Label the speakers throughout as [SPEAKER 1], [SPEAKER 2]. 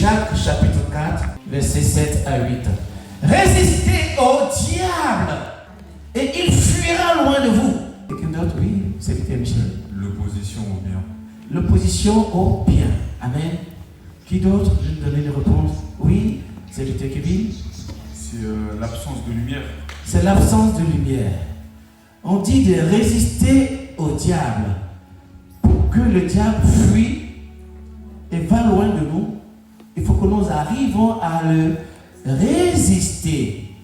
[SPEAKER 1] Jacques chapitre 4, versets 7 à 8. Résistez au diable et il fuira loin de vous. Quelqu'un d'autre? Oui, c'est Michel.
[SPEAKER 2] L'opposition au bien.
[SPEAKER 1] L'opposition au bien. Amen. Qui d'autre? Je vais me donner des réponses. Oui, c'est Kevin.
[SPEAKER 2] C'est l'absence de lumière.
[SPEAKER 1] C'est l'absence de lumière. On dit de résister au diable pour que le diable fuit et va loin de nous. Il faut que nous arrivions à le résister.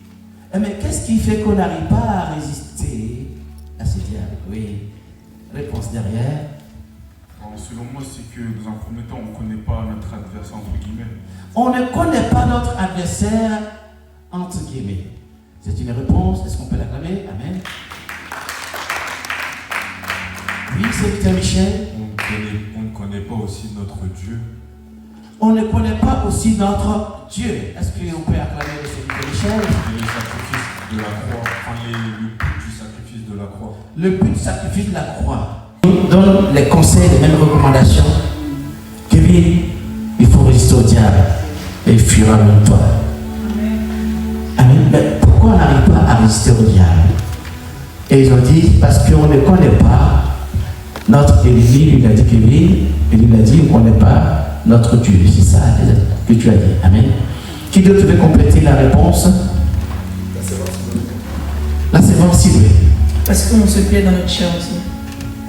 [SPEAKER 1] Mais qu'est-ce qui fait qu'on n'arrive pas à résister à ce diable? Oui. Réponse derrière.
[SPEAKER 2] Alors, selon moi, c'est que dans un premier temps, on ne connaît pas notre adversaire, entre guillemets.
[SPEAKER 1] On ne connaît pas notre adversaire, entre guillemets. C'est une réponse. Est-ce qu'on peut l'acclamer? Amen. Oui, c'est Michel.
[SPEAKER 2] On ne connaît pas aussi notre Dieu.
[SPEAKER 1] On ne connaît pas aussi notre Dieu. Est-ce qu'on peut acclamer le Seigneur Michel?
[SPEAKER 2] Et le sacrifice de la croix, enfin le but du sacrifice de la croix.
[SPEAKER 1] Le but du sacrifice de la croix. On donne les conseils, les mêmes recommandations. Kevin, il faut résister au diable et il fuira loin de toi. Amen. Mais pourquoi on n'arrive pas à résister au diable? Et ils ont dit, parce qu'on ne connaît pas notre ennemi. Il a dit Kevin, et il a dit, on ne connaît pas notre Dieu. C'est ça que tu as dit. Amen. Qui d'autre veut compléter la réponse? La sévence, si oui.
[SPEAKER 3] Parce qu'on se plaît dans notre chair aussi.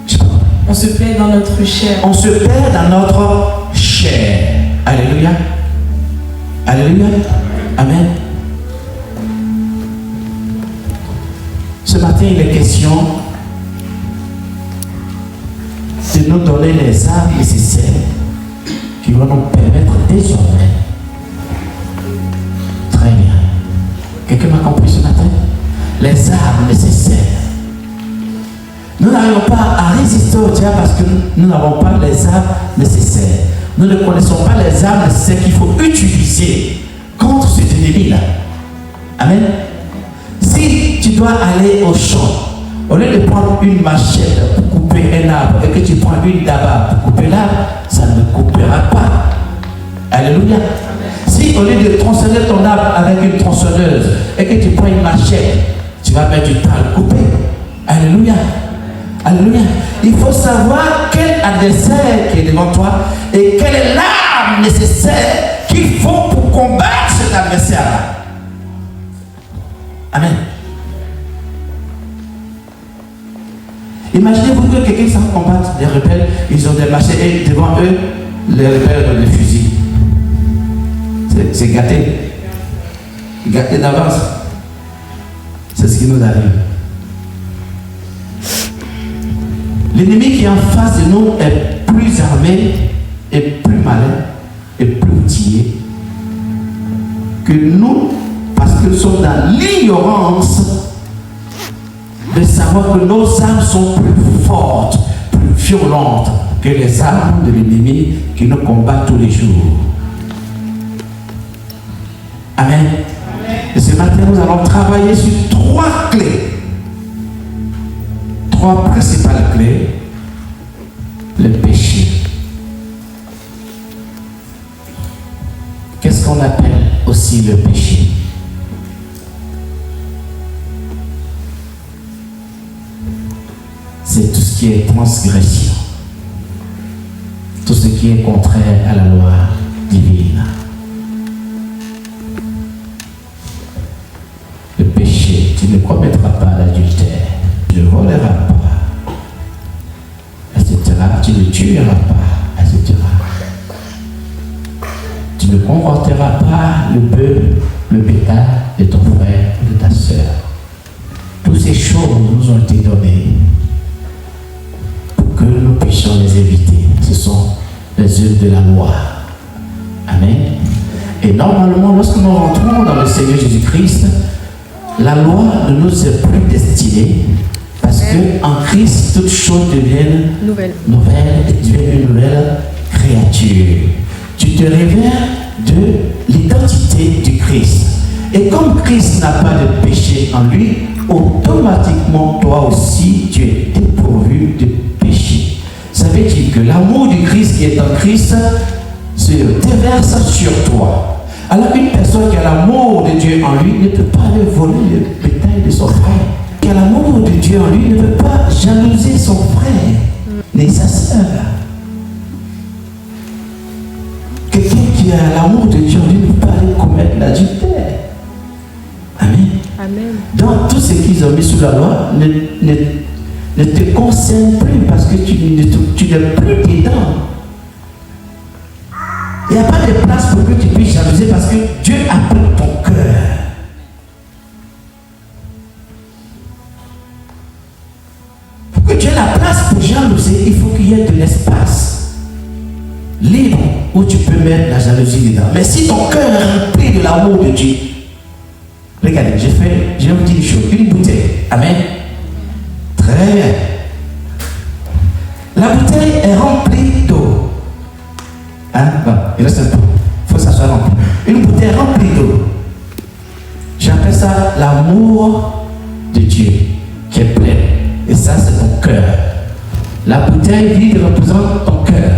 [SPEAKER 1] Je comprends.
[SPEAKER 3] On se plaît dans notre chair.
[SPEAKER 1] On se perd dans notre chair. Alléluia. Alléluia. Amen. Ce matin, il est question de nous donner les armes nécessaires qui vont nous permettre désormais. Très bien. Quelqu'un m'a compris ce matin? Les armes nécessaires. Nous n'arrivons pas à résister au diable parce que nous n'avons pas les armes nécessaires. Nous ne connaissons pas les armes nécessaires qu'il faut utiliser contre cet ennemi-là. Amen. Si tu dois aller au champ, au lieu de prendre une machette pour couper un arbre et que tu prends une daba pour couper l'arbre, ça ne coupera pas. Alléluia. Si au lieu de tronçonner ton arbre avec une tronçonneuse et que tu prends une machette, tu vas mettre du temps à le couper. Alléluia. Alléluia. Il faut savoir quel adversaire qui est devant toi et quelle est l'arme nécessaire qu'il faut pour combattre cet adversaire-là. Amen. Imaginez-vous que quelqu'un s'en combattre, les rebelles, ils ont des machettes et devant eux, les rebelles ont des fusils. C'est gâté. Gâté d'avance. C'est ce qui nous arrive. L'ennemi qui est en face de nous est plus armé et plus malin et plus outillé que nous, parce que nous sommes dans l'ignorance de savoir que nos armes sont plus fortes, plus violentes que les armes de l'ennemi qui nous combat tous les jours. Amen. Et ce matin, nous allons travailler sur 3 clés. 3 principales clés. Le péché. Qu'est-ce qu'on appelle aussi le péché? C'est tout ce qui est transgression. Tout ce qui est contraire à la loi divine. Le péché, tu ne commettras pas l'adultère, tu ne voleras pas, etc. Tu ne tueras pas, etc. Tu ne convoiteras pas le bœuf, le bétail de ton frère ou de ta sœur. Toutes ces choses nous ont été données pour que nous puissions les éviter. Ce sont les œuvres de la loi. Amen. Et normalement, lorsque nous rentrons dans le Seigneur Jésus-Christ, la loi ne nous est plus destinée parce qu'en Christ, toutes choses deviennent nouvelles et tu es une nouvelle créature. Tu te révères de l'identité du Christ. Et comme Christ n'a pas de péché en lui, automatiquement, toi aussi, tu es dépourvu de péché. Savais-tu que l'amour du Christ qui est en Christ se déverse sur toi. Alors une personne qui a l'amour de Dieu en lui ne peut pas aller voler le bétail de son frère. Qui a l'amour de Dieu en lui ne peut pas jalouser son frère ni sa sœur. Quelqu'un qui a l'amour de Dieu en lui ne peut pas aller commettre l'adultère. Amen.
[SPEAKER 4] Amen.
[SPEAKER 1] Donc tout ce qu'ils ont mis sous la loi ne te concerne plus parce que tu n'es plus dedans. Il n'y a pas de place pour que tu puisses jalouser parce que Dieu a pris ton cœur. Pour que tu aies la place pour jalouser, il faut qu'il y ait de l'espace libre où tu peux mettre la jalousie dedans. Mais si ton cœur est rempli de l'amour de Dieu, regardez, j'ai vous dire une chose, une bouteille. Amen. Très bien. La bouteille est remplie d'eau. Hein? Bon, il reste un peu. Il faut que ça soit rempli. Une bouteille remplie d'eau. J'appelle ça l'amour de Dieu qui est plein. Et ça, c'est ton cœur. La bouteille vide représente ton cœur.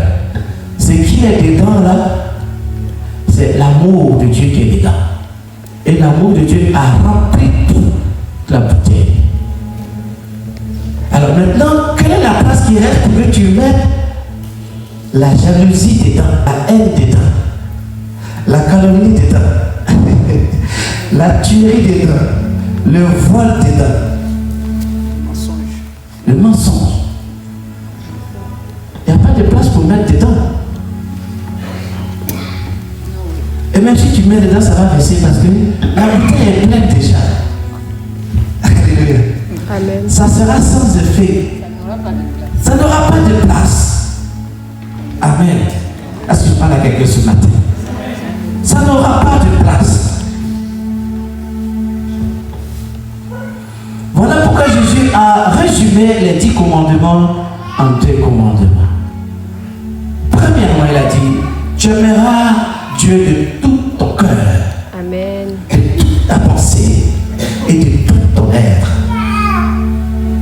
[SPEAKER 1] Ce qui est dedans là, c'est l'amour de Dieu qui est dedans. Et l'amour de Dieu a rempli toute la bouteille. Alors maintenant, quelle est la place qui reste pour que tu mettes la jalousie dedans, la haine dedans, la calomnie dedans, la tuerie dedans, le voile dedans, le mensonge. Il n'y a pas de place pour mettre dedans. Et même si tu mets dedans, ça va baisser parce que la bouteille est pleine déjà. Alléluia.
[SPEAKER 4] Amen.
[SPEAKER 1] Ça sera sans effet. Ça n'aura pas de place. Amen. Est-ce que je parle à quelqu'un ce matin? Ça n'aura pas de place. Voilà pourquoi Jésus a résumé les 10 commandements en 2 commandements. Premièrement, il a dit, tu aimeras Dieu de tout ton cœur,
[SPEAKER 4] Amen.
[SPEAKER 1] de toute ta pensée et de tout ton être.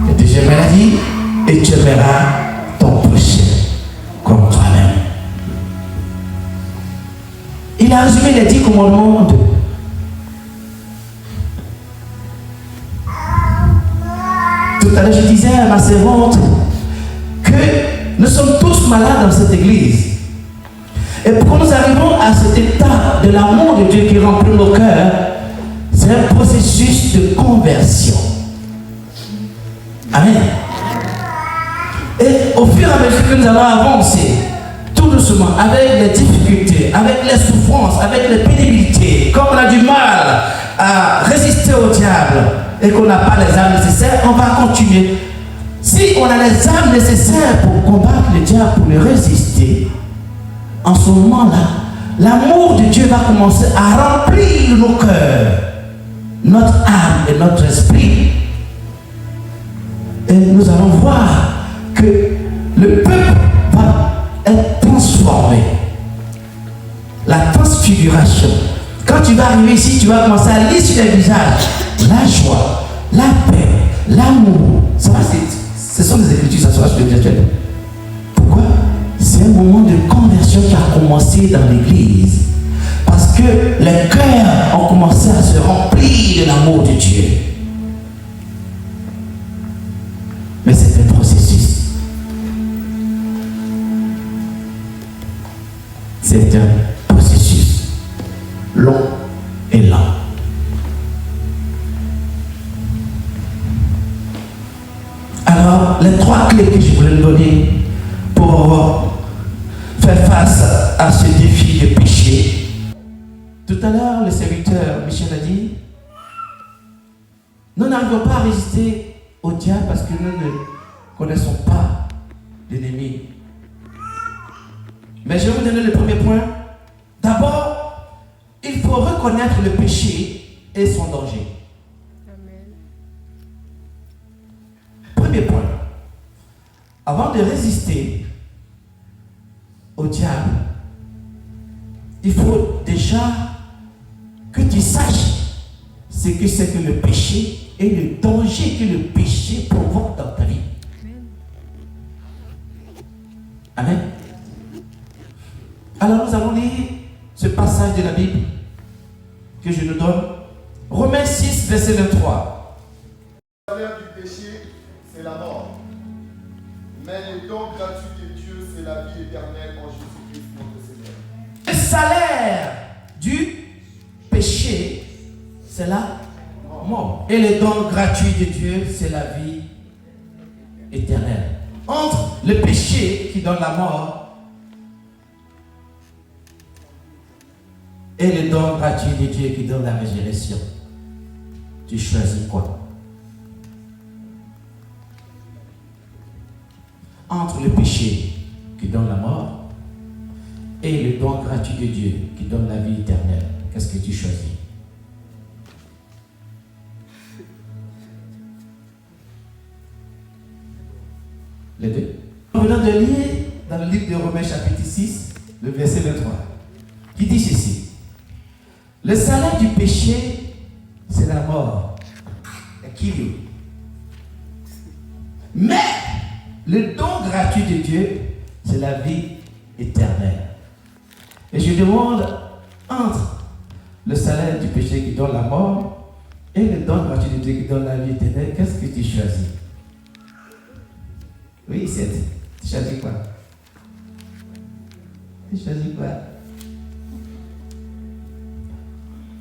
[SPEAKER 1] Et deuxième, il a dit, et tu aimeras ton prochain comme toi-même. Il a résumé les 10 commandements en 2. Tout à l'heure, je disais à ma servante que nous sommes tous malades dans cette église. Et pour que nous arrivons à cet état de l'amour de Dieu qui remplit nos cœurs, c'est un processus de conversion. Amen. Et au fur et à mesure que nous allons avancer, tout doucement, avec les difficultés, avec les souffrances, avec les pénibilités, comme on a du mal à résister au diable et qu'on n'a pas les armes nécessaires, on va continuer. Si on a les armes nécessaires pour combattre le diable, pour le résister, en ce moment-là, l'amour de Dieu va commencer à remplir nos cœurs, notre âme et notre esprit. Et nous allons voir que le peuple va être transformé. La transfiguration. Quand tu vas arriver ici, tu vas commencer à lire sur les visages la joie, la paix, l'amour. Ça va, ce sont des écritures, ça sera sur le visage. Pourquoi? C'est un moment de conversion qui a commencé dans l'église. Parce que les cœurs ont commencé à se remplir de l'amour de Dieu. Mais c'est un processus. C'est un processus long et lent. Alors, les 3 clés que je voulais vous donner pour faire face à ce défi de péché. Tout à l'heure, le serviteur Michel a dit, nous n'arrivons pas à résister au diable parce que nous ne connaissons pas l'ennemi. Mais je vais vous donner le premier point. D'abord, il faut reconnaître le péché et son danger.
[SPEAKER 4] Amen.
[SPEAKER 1] Premier point. Avant de résister au diable, il faut déjà que tu saches ce que c'est que le péché et le danger que le péché provoque dans ta vie. Amen. Alors nous allons de la Bible que je nous donne. Romains 6, verset 23.
[SPEAKER 5] Le salaire du péché, c'est la mort. Mais le don gratuit de Dieu, c'est la vie éternelle en Jésus-Christ notre Seigneur.
[SPEAKER 1] Le salaire du péché, c'est la mort. Et le don gratuit de Dieu, c'est la vie éternelle. Entre le péché qui donne la mort et le don gratuit de Dieu qui donne la résurrection, tu choisis quoi? Entre le péché qui donne la mort et le don gratuit de Dieu qui donne la vie éternelle, qu'est-ce que tu choisis? Les deux. Nous venons de lire dans le livre de Romains chapitre 6, le verset 23, qui dit ceci. Le salaire du péché, c'est la mort. Mais le don gratuit de Dieu, c'est la vie éternelle. Et je demande, entre le salaire du péché qui donne la mort et le don gratuit de Dieu qui donne la vie éternelle, qu'est-ce que tu choisis? Oui, c'est. Tu choisis quoi? Tu choisis quoi?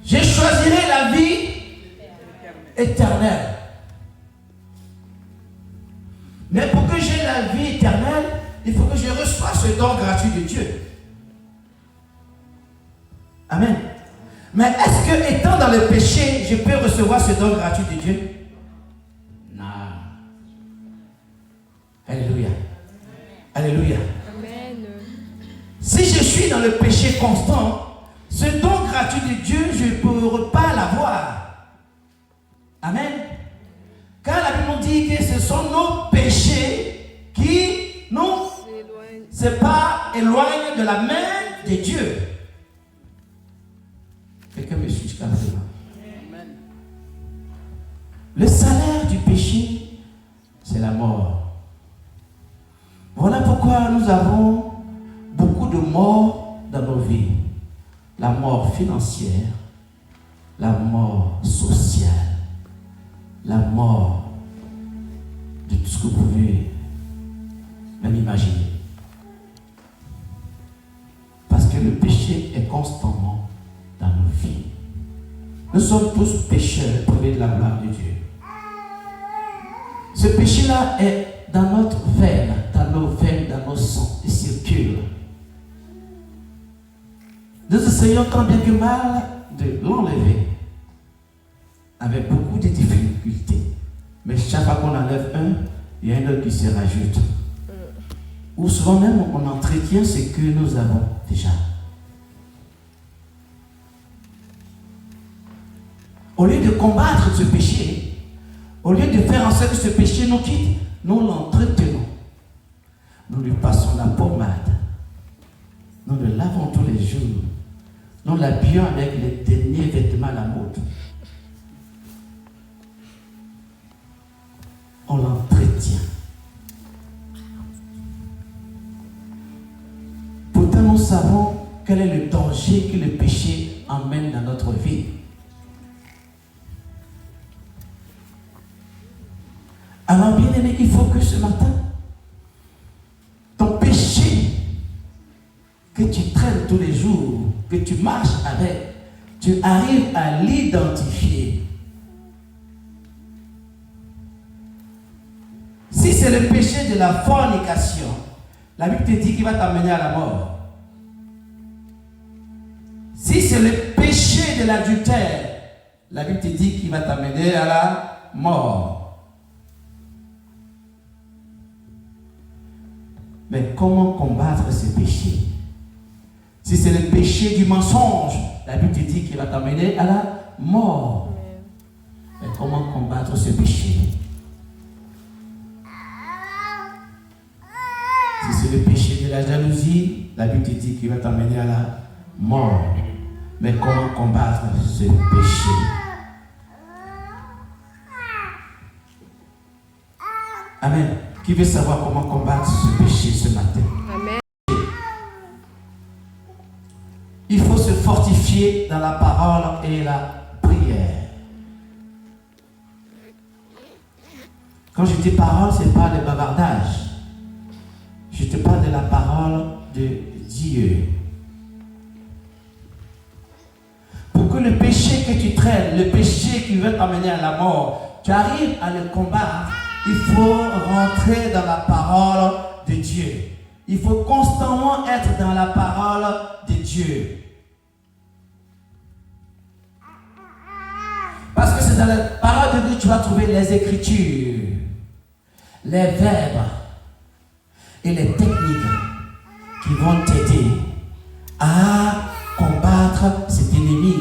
[SPEAKER 1] Je choisirai la vie éternelle. Mais pour que j'aie la vie éternelle, il faut que je reçoive ce don gratuit de Dieu. Amen. Mais est-ce que, étant dans le péché, je peux recevoir ce don gratuit de Dieu? Non. Alléluia. Alléluia.
[SPEAKER 4] Amen.
[SPEAKER 1] Si je suis dans le péché constant, ce don gratuit de Dieu, je ne peux pas l'avoir. Amen. Car la Bible nous dit que ce sont nos péchés qui nous séparent, éloignent de la main de Dieu. Quelqu'un me suit jusqu'à présent. Le salaire du péché, c'est la mort. Voilà pourquoi nous avons beaucoup de morts dans nos vies. La mort financière, la mort sociale, la mort de tout ce que vous pouvez même imaginer. Parce que le péché est constamment dans nos vies. Nous sommes tous pécheurs privés de la gloire de Dieu. Ce péché-là est dans notre veine, dans nos veines, dans nos sangs, il circule. Nous essayons tant bien que mal de l'enlever avec beaucoup de difficultés. Mais chaque fois qu'on enlève un, il y a un autre qui se rajoute. Ou souvent même on entretient ce que nous avons déjà. Au lieu de combattre ce péché, au lieu de faire en sorte que ce péché nous quitte, nous l'entretenons. Nous lui passons la pommade. Nous le lavons tous les jours. Nous l'habillons avec les derniers vêtements à la mode. On l'entretient. Pourtant, nous savons quel est le danger que le péché emmène dans notre vie. Alors, bien aimé, il faut que ce matin, ton péché que tu traînes tous les jours, que tu marches avec, tu arrives à l'identifier. Si c'est le péché de la fornication, la Bible te dit qu'il va t'amener à la mort. Si c'est le péché de l'adultère, la Bible te dit qu'il va t'amener à la mort. Mais comment combattre ce péché? Si c'est le péché du mensonge, la Bible te dit qu'il va t'amener à la mort. Mais comment combattre ce péché? Si c'est le péché de la jalousie, la Bible te dit qu'il va t'amener à la mort. Mais comment combattre ce péché? Amen. Qui veut savoir comment combattre ce péché ce matin?
[SPEAKER 4] Amen.
[SPEAKER 1] Il faut se fortifier dans la parole et la prière. Quand je dis parole, ce n'est pas le bavardage. Je te parle de la parole de Dieu. Pour que le péché que tu traînes, le péché qui veut t'amener à la mort, tu arrives à le combattre, il faut rentrer dans la parole de Dieu. Il faut constamment être dans la parole de Dieu. Parce que c'est dans la parole de Dieu que tu vas trouver les écritures, les verbes et les techniques qui vont t'aider à combattre cet ennemi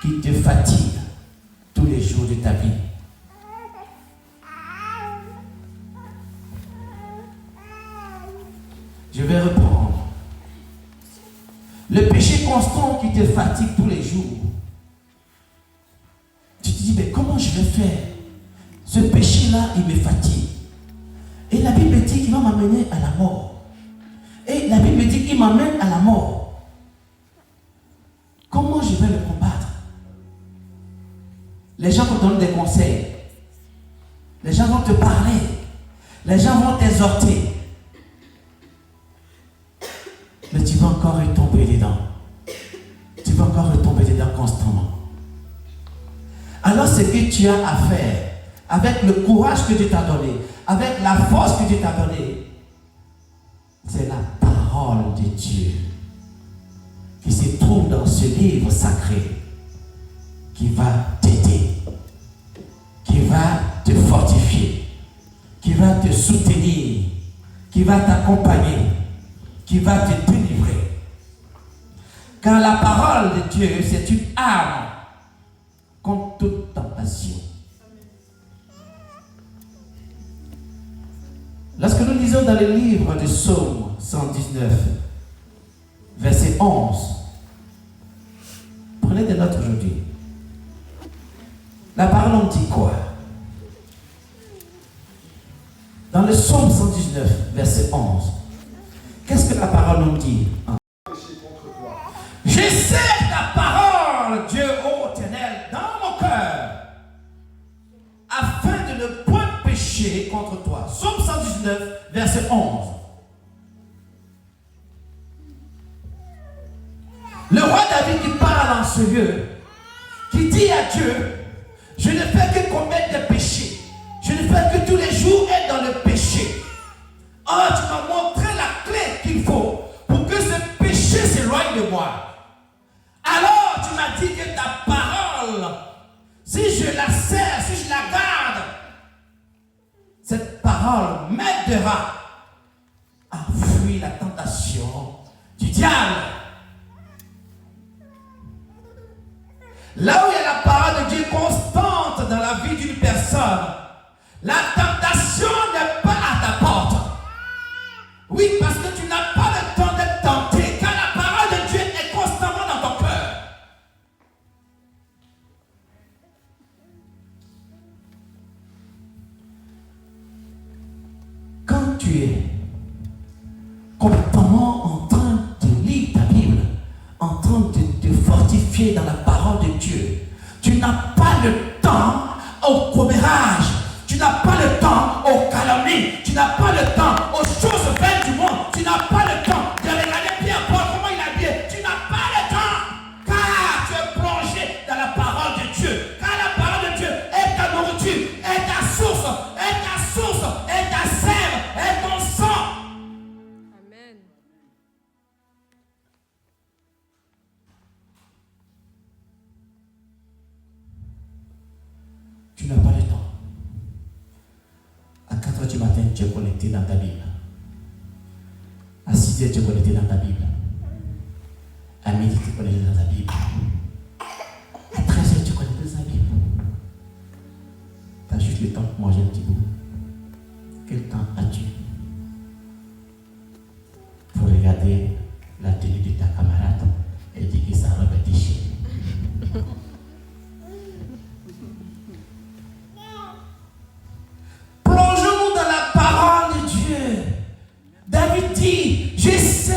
[SPEAKER 1] qui te fatigue tous les jours de ta vie. Je vais reprendre. Le péché constant qui te fatigue tous les jours. Tu te dis, mais comment je vais faire? Ce péché-là, il me fatigue. Et la Bible dit qu'il va m'amener à la mort. Et la Bible dit qu'il m'amène à la mort. Comment je vais le combattre? Les gens vont te donner des conseils. Les gens vont te parler. Les gens vont t'exhorter. Mais tu vas encore retomber dedans. Tu vas encore retomber dedans constamment. Alors ce que tu as à faire, avec le courage que Dieu t'a donné, avec la force que Dieu t'a donnée, c'est la parole de Dieu qui se trouve dans ce livre sacré qui va t'aider, qui va te fortifier, qui va te soutenir, qui va t'accompagner, qui va te délivrer. Car la parole de Dieu, c'est une arme contre toute tentation. Lorsque nous lisons dans le livre de Psaume 119, verset 11, prenez des notes aujourd'hui. La parole en dit quoi? Dans le Psaume 119, verset 11, qu'est-ce que la parole nous dit? Je sais ta parole, Dieu ô éternel, dans mon cœur, afin de ne point pécher contre toi. Psaume 119, verset 11. Le roi David qui parle en ce lieu, qui dit à Dieu, je ne fais que commettre des péchés. Je ne fais que tous les jours être dans le péché. Oh, tu m'as montré la clé qu'il faut pour que ce péché s'éloigne de moi. Alors, tu m'as dit que ta parole, si je la sers, si je la garde, cette parole m'aidera à fuir la tentation du diable. Là où il y a la parole de Dieu constante dans la vie d'une personne, la tentation n'est pas à ta porte. Oui, parce que tu n'as pas le temps d'être tenté, car la parole de Dieu est constamment dans ton cœur. Quand tu es complètement en train de lire ta Bible, en train de te fortifier dans la parole de Dieu, tu n'as pas le temps au commérage, tu n'as pas le temps aux calomnies, tu n'as pas le temps aux choses vaines du monde, tu n'as pas le temps de regarder Pierre-Paul, comment il a habillé, tu n'as pas le temps, car tu es plongé dans la parole de Dieu, car la parole de Dieu est ta nourriture, est ta source, est ta sève, est ton sang.
[SPEAKER 4] Amen.
[SPEAKER 1] Tu n'as pas le temps. À 4h du matin, tu es connecté dans ta Bible. À 6h, tu es connecté dans ta Bible. À midi, tu es connecté dans ta Bible. À 13h, tu es connecté dans ta Bible. Tu as juste le temps pour manger un petit bout. Quel temps as-tu pour regarder la tenue de ta camarade et dire que sa robe est déchirée? Plongeons-nous dans la parole de Dieu. David dit, je sais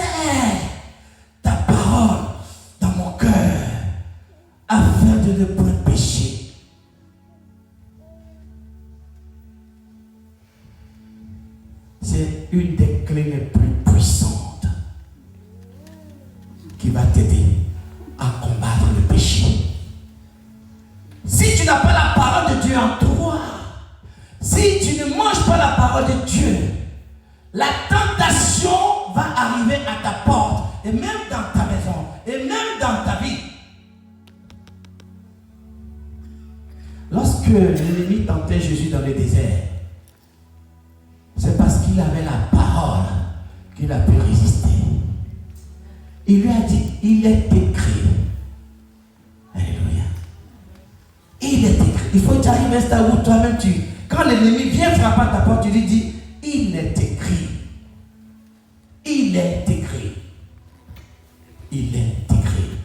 [SPEAKER 1] ta parole dans mon cœur. de ne point pécher. C'est une des clés les plus puissantes qui va t'aider à combattre le péché. Si tu n'as pas la parole de Dieu en toi, si tu ne manges pas la parole de Dieu, la tentation va arriver à ta porte, et même dans ta maison, et même dans ta vie. Lorsque l'ennemi tentait Jésus dans le désert, c'est parce qu'il avait la parole qu'il a pu résister. Il lui a dit, il est écrit. Alléluia. Il est écrit. Il faut que tu arrives à un stade où toi-même quand l'ennemi vient frapper à ta porte, tu lui dis, il est écrit. Il est écrit. Il est écrit.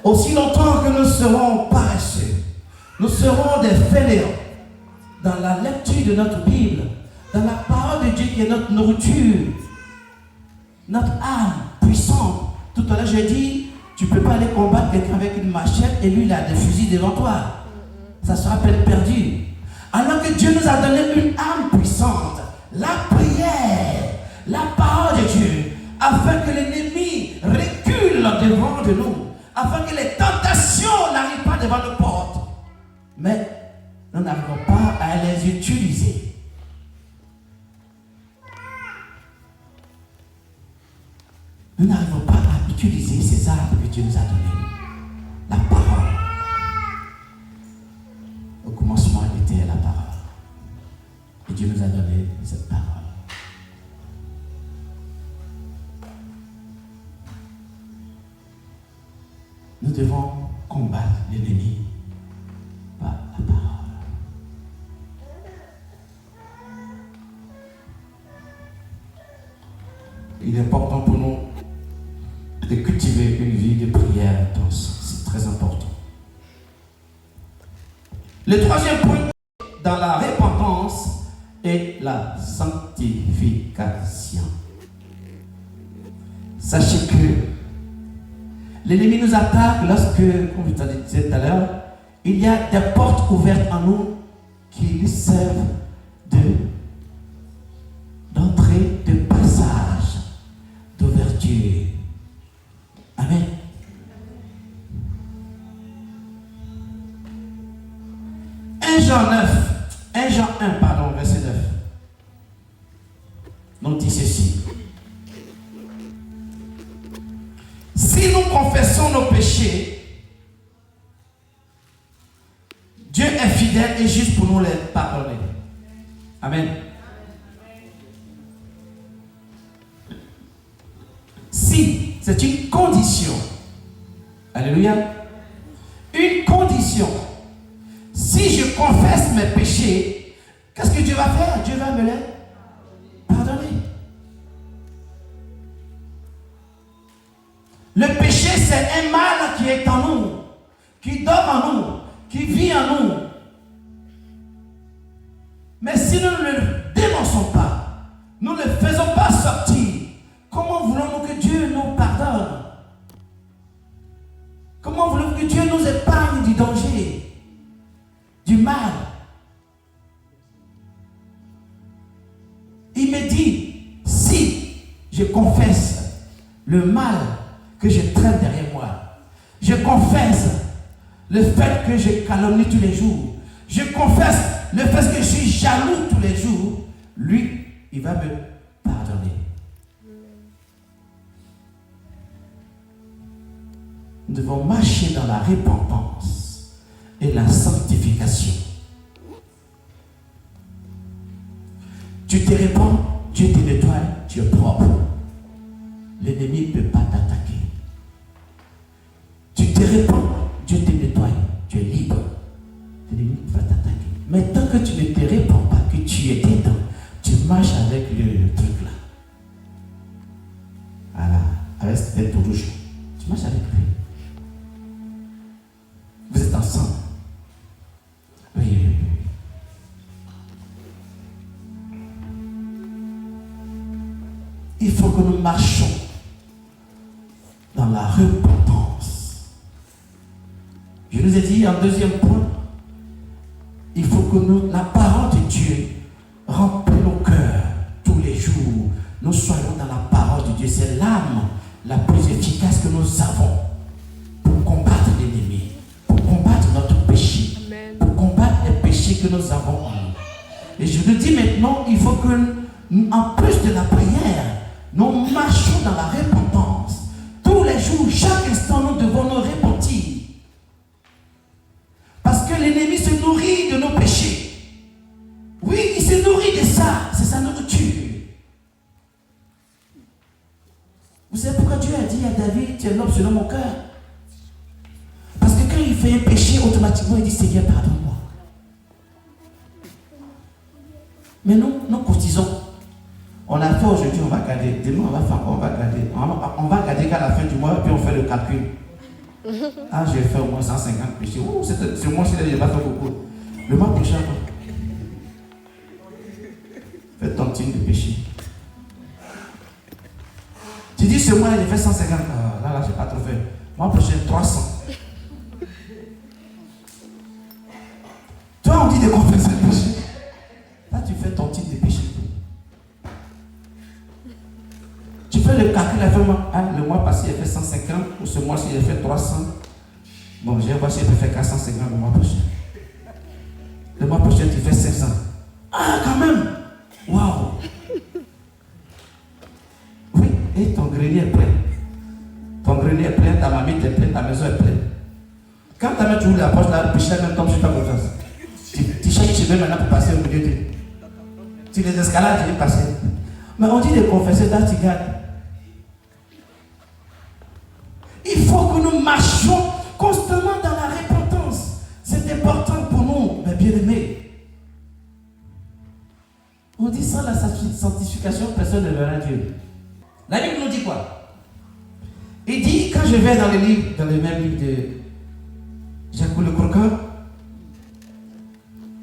[SPEAKER 1] Aussi longtemps que nous serons paresseux, nous serons des fainéants dans la lecture de notre Bible, dans la parole de Dieu qui est notre nourriture, notre âme puissante. Tout à l'heure, j'ai dit, tu ne peux pas aller combattre quelqu'un avec une machette et lui, il a des fusils devant toi. Ça sera peine perdue. Alors que Dieu nous a donné une âme puissante, la prière, la parole de Dieu, afin que l'ennemi recule devant de nous, afin que les tentations n'arrivent pas devant nos portes. Mais nous n'arrivons pas à les utiliser. Nous n'arrivons pas à utiliser ces armes que Dieu nous a données. La parole. Au commencement était la parole. Et Dieu nous a donné cette parole. Nous devons combattre l'ennemi par la parole. Il est important pour nous de cultiver une vie de prière intense. C'est très important. Le troisième point dans la repentance est la sanctification. Sachez que l'ennemi nous attaque lorsque, comme je te disais tout à l'heure, il y a des portes ouvertes en nous qui lui servent d'entrée, de passage, d'ouverture. Amen. Jean 1, verset 9. Nous dit ceci. Si nous confessons nos péchés, Dieu est fidèle et juste pour nous les pardonner. Amen. Si, c'est une condition. Alléluia. Une condition. Si je confesse mes péchés, qu'est-ce que Dieu va faire? Dieu va me les pardonner. Le péché, c'est un mal qui est en nous, qui dort en nous, qui vit en nous. Mais si nous ne le dénonçons pas, nous ne le faisons pas sortir, comment voulons-nous que Dieu nous pardonne? Comment voulons-nous que Dieu nous épargne du danger, du mal? Il me dit, si je confesse le mal que je traîne derrière moi, je confesse le fait que je calomnie tous les jours, je confesse le fait que je suis jaloux tous les jours, lui, il va me pardonner. Nous devons marcher dans la repentance et la sanctification. Tu te répands, Dieu te nettoie, tu es propre. L'ennemi ne peut pas t'attaquer. Tu te répands, Dieu te nettoie, tu es libre. L'ennemi ne peut pas t'attaquer. Mais tant que tu ne te répands pas, que tu es dedans, tu marches avec le truc là. Voilà, avec cette tête rouge. Tu marches avec lui. Vous êtes ensemble. Oui, oui, oui. il faut que nous marchions dans la repentance. Je nous ai dit en deuxième point, il faut que nous, la parole de Dieu remplit nos cœurs tous les jours. Nous soyons dans la parole de Dieu. C'est l'arme la plus efficace que nous avons pour combattre l'ennemi, pour combattre notre péché,
[SPEAKER 4] Amen.
[SPEAKER 1] pour combattre les péchés que nous avons en nous. Et je vous dis maintenant, il faut que, en plus de la prière, nous marchions dans la repentance. Tous les jours, chaque instant, nous devons nous repentir. Parce que l'ennemi se nourrit de nos péchés. Oui, il se nourrit de ça. C'est sa nourriture. Vous savez pourquoi Dieu a dit à David, tu es l'homme selon mon cœur? Parce que quand il fait un péché, automatiquement il dit, Seigneur, pardonne-moi. Mais nous cotisons. On a fait aujourd'hui, on va garder. Demain, on va garder. On va garder qu'à la fin du mois, puis on fait le calcul. Ah, j'ai fait au moins 150 péchés. Oh, ce mois-ci, je n'ai pas fait beaucoup. Le mois prochain, fais ton signe de péché. Tu dis ce mois, j'ai fait 150. Ah, là, j'ai pas trop fait. Le mois prochain, 300. Toi, on dit de confesser le péché. Là, tu fais ton titre de péché. Tu fais le calcul à le mois passé, il a fait 150, ou ce mois-ci, il a fait 300. Bon, je vais voir si il peut faire 450 le mois prochain. Le mois prochain, tu fais 500. Ah, quand même! Waouh! Oui, et ton grenier est plein. Ton grenier est plein, ta mamie est pleine, ta maison est pleine. Quand ta mère, tu ouvres la porte, là, le péché même tombe sur ta confiance. Tu cherches chemin maintenant pour passer au milieu de. Si les escalades, tu veux passer. Mais on dit de confesser, là, tu gardes. Il faut que nous marchions constamment dans la repentance. C'est important pour nous, mes bien-aimés. On dit sans la sanctification, personne ne verra Dieu. La Bible nous dit quoi? Il dit, quand je vais dans le même livre de Jacques le Croquant,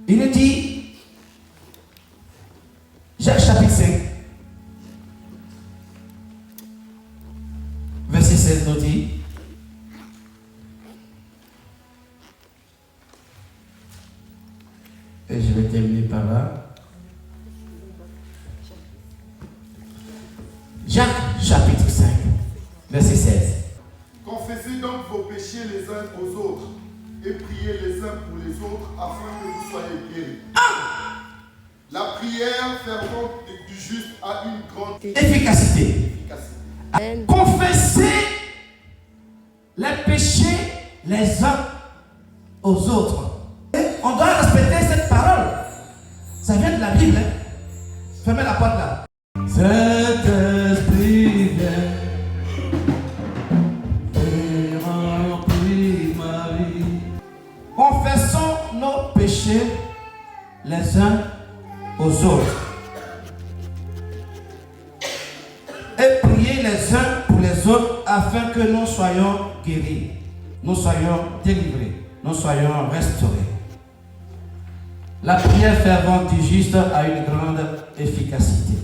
[SPEAKER 1] il nous dit, Jacques chapitre 5, verset 16 nous dit, et je vais terminer par là. Jacques chapitre 5, verset 16.
[SPEAKER 5] Confessez donc vos péchés les uns aux autres et priez les uns pour les autres afin que vous soyez guéris. La prière fervente du juste a une grande
[SPEAKER 1] Efficacité.
[SPEAKER 4] Amen.
[SPEAKER 1] Confessez les péchés les uns aux autres. On doit respecter cette parole. Ça vient de la Bible. Hein? Fermez la porte là. Saint-Esprit vient et remplit ma vie. Confessons nos péchés les uns aux autres. Et priez les uns pour les autres afin que nous soyons guéris, nous soyons délivrés, nous soyons restaurés. La prière fervente du juste a une grande efficacité.